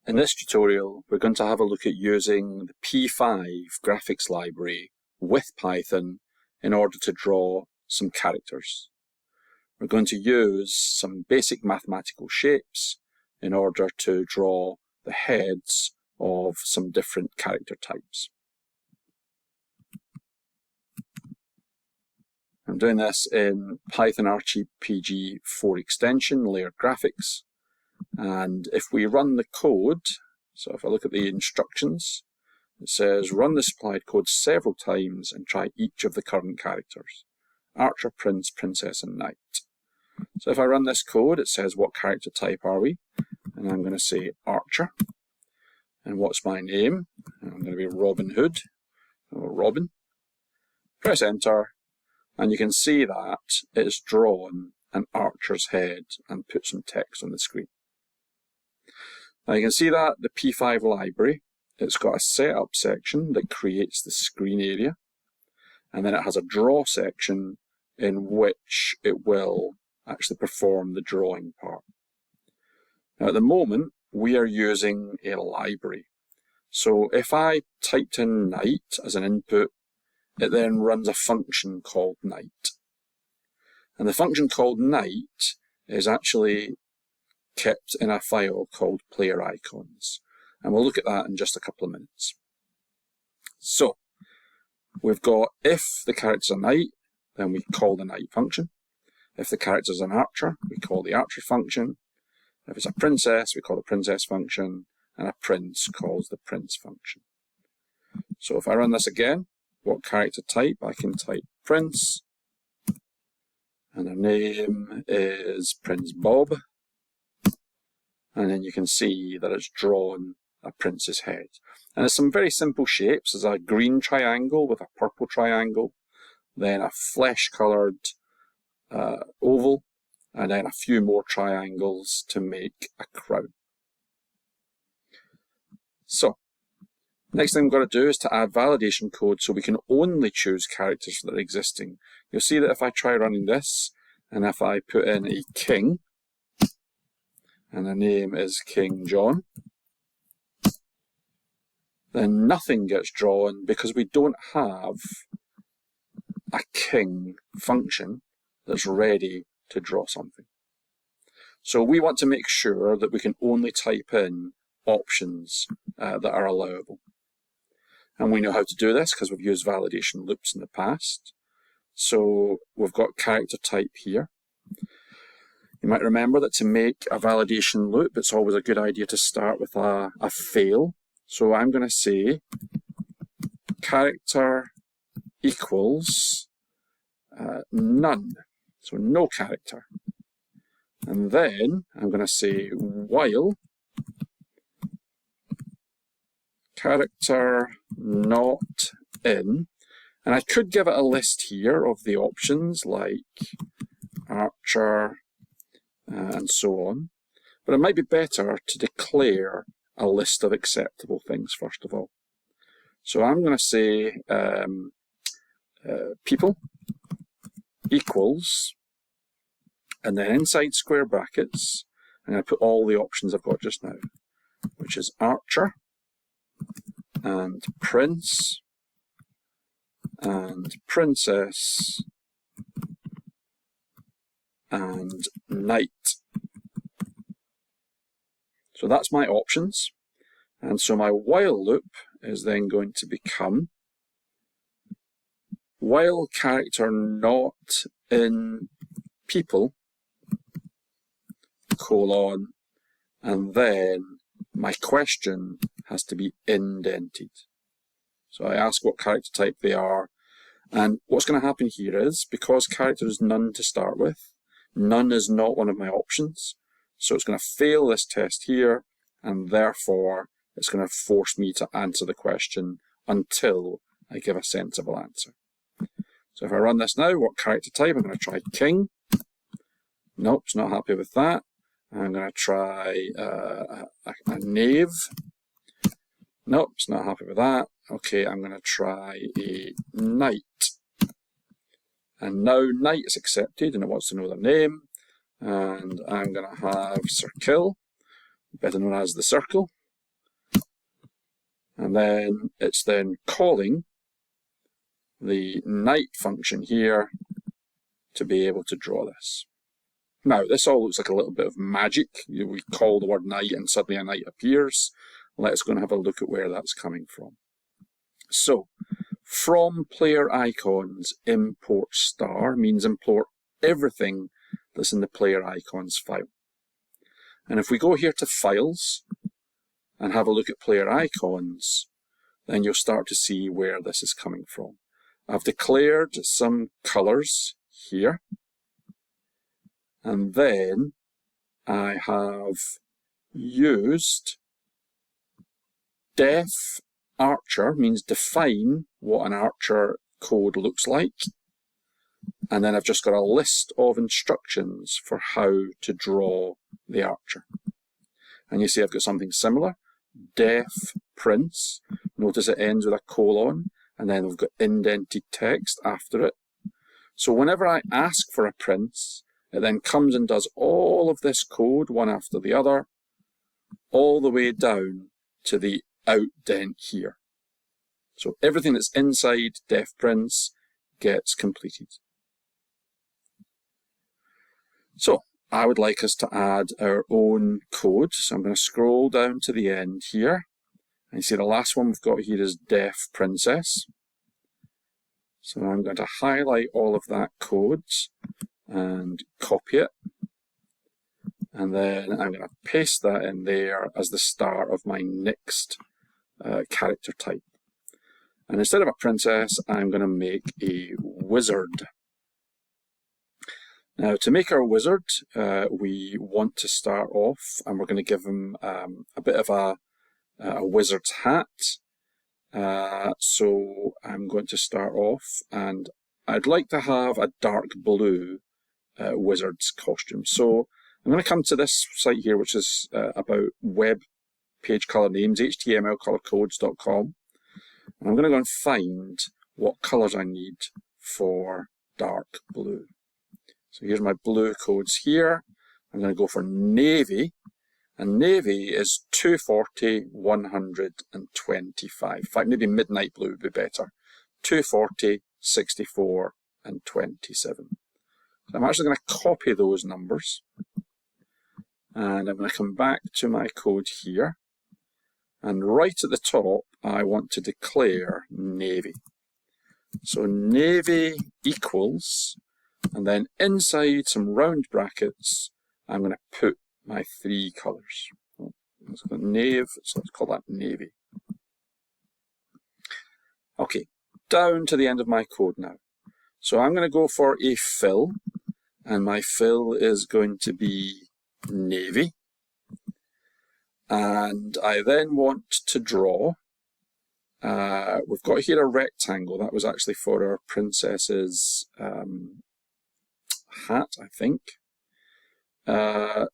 In this tutorial, we're going to have a look at using the P5 graphics library with Python in order to draw some characters. We're going to use some basic mathematical shapes in order to draw the heads of some different character types. I'm doing this in PyRPG 4Extension layered graphics. And if we run the code, so if I look at the instructions, it says run the supplied code several times and try each of the current characters: Archer, Prince, Princess, and Knight. So if I run this code, it says what character type are we? And I'm going to say Archer. And what's my name? I'm going to be Robin Hood, or Robin. Press enter, and you can see that it's drawn an archer's head and put some text on the screen. Now you can see that the P5 library, it's got a setup section that creates the screen area, and then it has a draw section in which it will actually perform the drawing part. Now at the moment, we are using a library. So if I typed in Knight as an input, it then runs a function called Knight. And the function called Knight is actually kept in a file called player icons. And we'll look at that in just a couple of minutes. So, we've got if the character's a knight, then we call the knight function. If the character's an archer, we call the archer function. If it's a princess, we call the princess function. And a prince calls the prince function. So if I run this again, what character type? I can type Prince. And their name is Prince Bob. And then you can see that it's drawn a prince's head. And there's some very simple shapes. There's a green triangle with a purple triangle, then a flesh-coloured oval, and then a few more triangles to make a crown. So, next thing we've got to do is to add validation code so we can only choose characters that are existing. You'll see that if I try running this, and if I put in a king, and the name is King John, then nothing gets drawn because we don't have a king function that's ready to draw something. So we want to make sure that we can only type in options that are allowable. And we know how to do this because we've used validation loops in the past. So we've got character type here. You might remember that to make a validation loop, it's always a good idea to start with a fail. So I'm going to say character equals none. So no character. And then I'm going to say while character not in. And I could give it a list here of the options like archer, and so on. But it might be better to declare a list of acceptable things first of all. So I'm going to say people equals, and then inside square brackets, I'm going to put all the options I've got just now, which is archer, and prince, and princess, and knight. So that's my options. And so my while loop is then going to become while character not in people, colon, and then my question has to be indented. So I ask what character type they are, and what's going to happen here is, because character is none to start with, none is not one of my options, so it's going to fail this test here, and therefore it's going to force me to answer the question until I give a sensible answer. So if I run this now, what character type? I'm going to try king. Nope, it's not happy with that. I'm going to try a knave. Nope, it's not happy with that. Okay, I'm going to try a knight. And now knight is accepted and it wants to know their name. And I'm going to have circle, better known as the circle. And then it's then calling the night function here to be able to draw this. Now, this all looks like a little bit of magic. We call the word night and suddenly a night appears. Let's go and have a look at where that's coming from. So, from player icons, import star means import everything that's in the player icons file. And if we go here to files and have a look at player icons, then you'll start to see where this is coming from. I've declared some colors here, and then I have used def archer, means define what an archer code looks like, and then I've just got a list of instructions for how to draw the archer. And you see I've got something similar, def prints, notice it ends with a colon, and then we've got indented text after it. So whenever I ask for a prints, it then comes and does all of this code, one after the other, all the way down to the outdent here. So everything that's inside def prints gets completed. So I would like us to add our own code. So I'm going to scroll down to the end here. And you see the last one we've got here is def princess. So I'm going to highlight all of that code and copy it. And then I'm going to paste that in there as the start of my next character type. And instead of a princess, I'm going to make a wizard. Now, to make our wizard, we want to start off, and we're going to give him a bit of a wizard's hat. So I'm going to start off, and I'd like to have a dark blue wizard's costume. So I'm going to come to this site here, which is about web page color names, htmlcolorcodes.com. And I'm going to go and find what colors I need for dark blue. So here's my blue codes here. I'm going to go for navy, and navy is 240, 125. In fact, maybe midnight blue would be better. 240, 64, and 27. So I'm actually going to copy those numbers, and I'm going to come back to my code here, and right at the top I want to declare navy. So navy equals, and then inside some round brackets I'm going to put my three colours. Let's go nave, so let's call that navy. Okay, down to the end of my code now. So I'm going to go for a fill, and my fill is going to be navy. And I then want to draw, we've got here a rectangle, that was actually for our princess's hat, I think.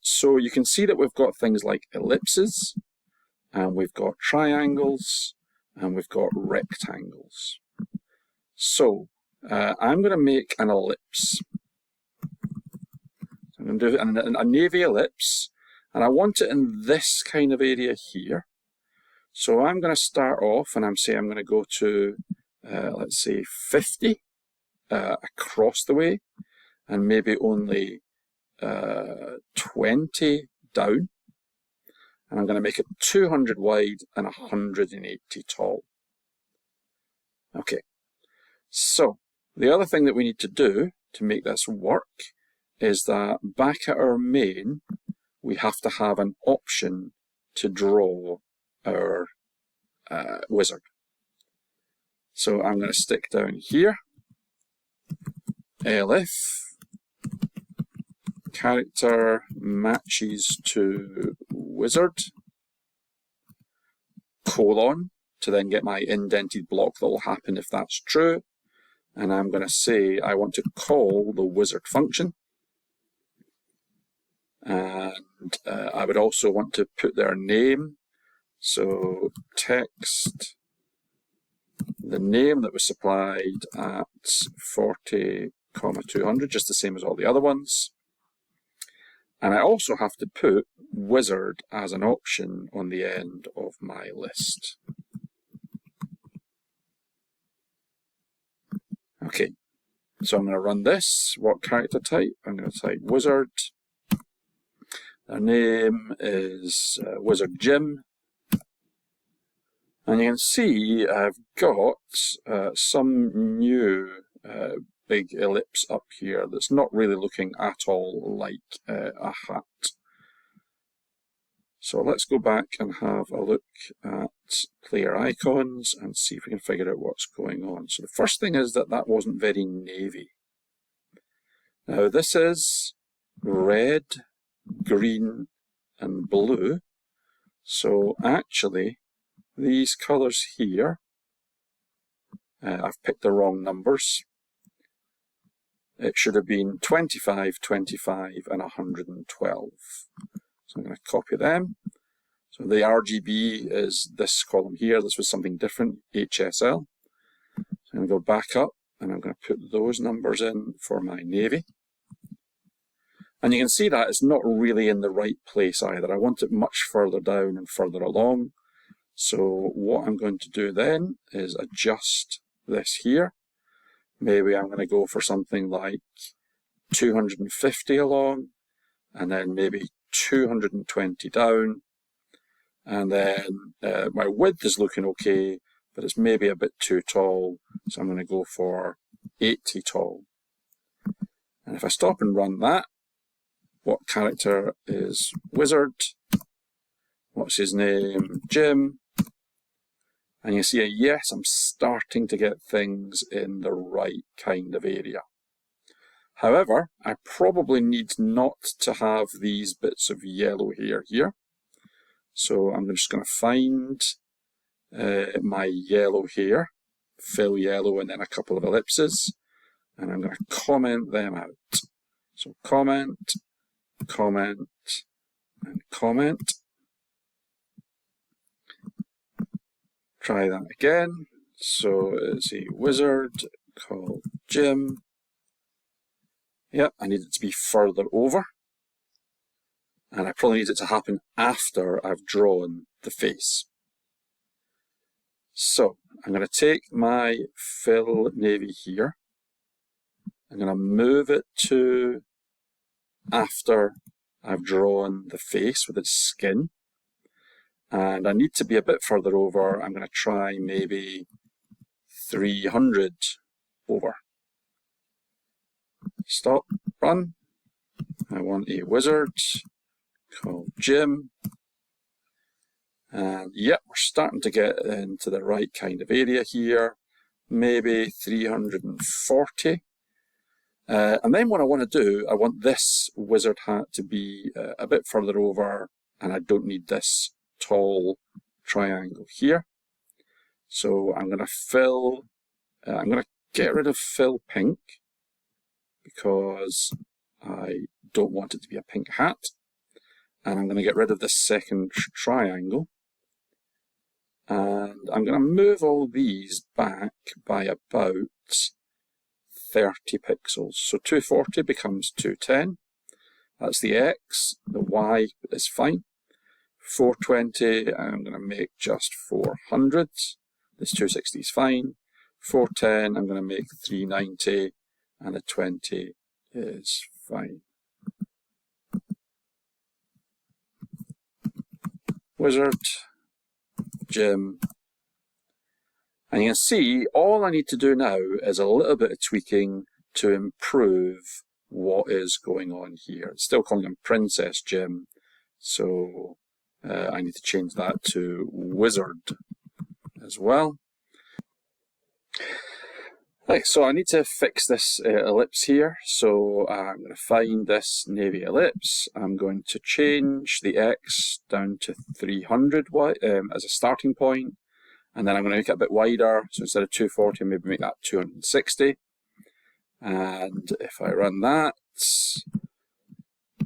So you can see that we've got things like ellipses, and we've got triangles, and we've got rectangles. So I'm going to make an ellipse. I'm going to do a navy ellipse, and I want it in this kind of area here. So I'm going to start off, and I'm going to go to, let's say, 50 across the way, and maybe only 20 down. And I'm going to make it 200 wide and 180 tall. Okay, so the other thing that we need to do to make this work is that back at our main, we have to have an option to draw our wizard. So I'm going to stick down here, elif, character matches to wizard, colon, to then get my indented block that will happen if that's true. And I'm going to say I want to call the wizard function. And I would also want to put their name. So text, the name that was supplied at 40, 200, just the same as all the other ones. And I also have to put wizard as an option on the end of my list. Okay, so I'm going to run this. What character type? I'm going to type wizard. Their name is Wizard Jim. And you can see I've got some new big ellipse up here that's not really looking at all like a hat. So let's go back and have a look at player icons and see if we can figure out what's going on. So the first thing is that that wasn't very navy. Now this is red, green and blue. So actually these colours here, I've picked the wrong numbers. It should have been 25, 25 and 112. So I'm going to copy them. So the RGB is this column here. This was something different, HSL. So I'm going to go back up and I'm going to put those numbers in for my navy. And you can see that it's not really in the right place either. I want it much further down and further along. So what I'm going to do then is adjust this here. Maybe I'm going to go for something like 250 along, and then maybe 220 down, and then my width is looking okay, but it's maybe a bit too tall, so I'm going to go for 80 tall. And if I stop and run that, what character is wizard? What's his name? Jim. And you see, yes, I'm starting to get things in the right kind of area. However, I probably need not to have these bits of yellow here. So I'm just going to find my yellow here, fill yellow and then a couple of ellipses, and I'm going to comment them out. So comment, comment, and comment. Try that again. So it's a wizard called Jim. Yep, I need it to be further over. And I probably need it to happen after I've drawn the face. So I'm going to take my fill navy here. I'm going to move it to after I've drawn the face with its skin. And I need to be a bit further over. I'm going to try maybe 300 over. Stop, run. I want a wizard called Jim. And yep, we're starting to get into the right kind of area here. Maybe 340. And then what I want to do, I want this wizard hat to be a bit further over, and I don't need this tall triangle here. So I'm going to fill, I'm going to get rid of fill pink because I don't want it to be a pink hat. And I'm going to get rid of this second triangle. And I'm going to move all these back by about 30 pixels. So 240 becomes 210. That's the X. The Y is fine. 420, I'm going to make just 400. This 260 is fine. 410, I'm going to make 390. And the 20 is fine. Wizard, Jim. And you can see all I need to do now is a little bit of tweaking to improve what is going on here. It's still calling him Princess Jim, so I need to change that to Wizard as well. Right, so I need to fix this ellipse here, so I'm going to find this navy ellipse. I'm going to change the X down to 300 as a starting point, and then I'm going to make it a bit wider, so instead of 240, maybe make that 260. And if I run that,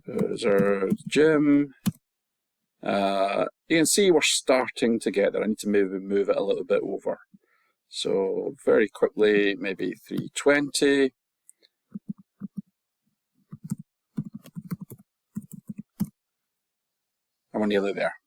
Wizard Jim, you can see we're starting to get there. I need to maybe move it a little bit over. So very quickly, maybe 320. And we're nearly there.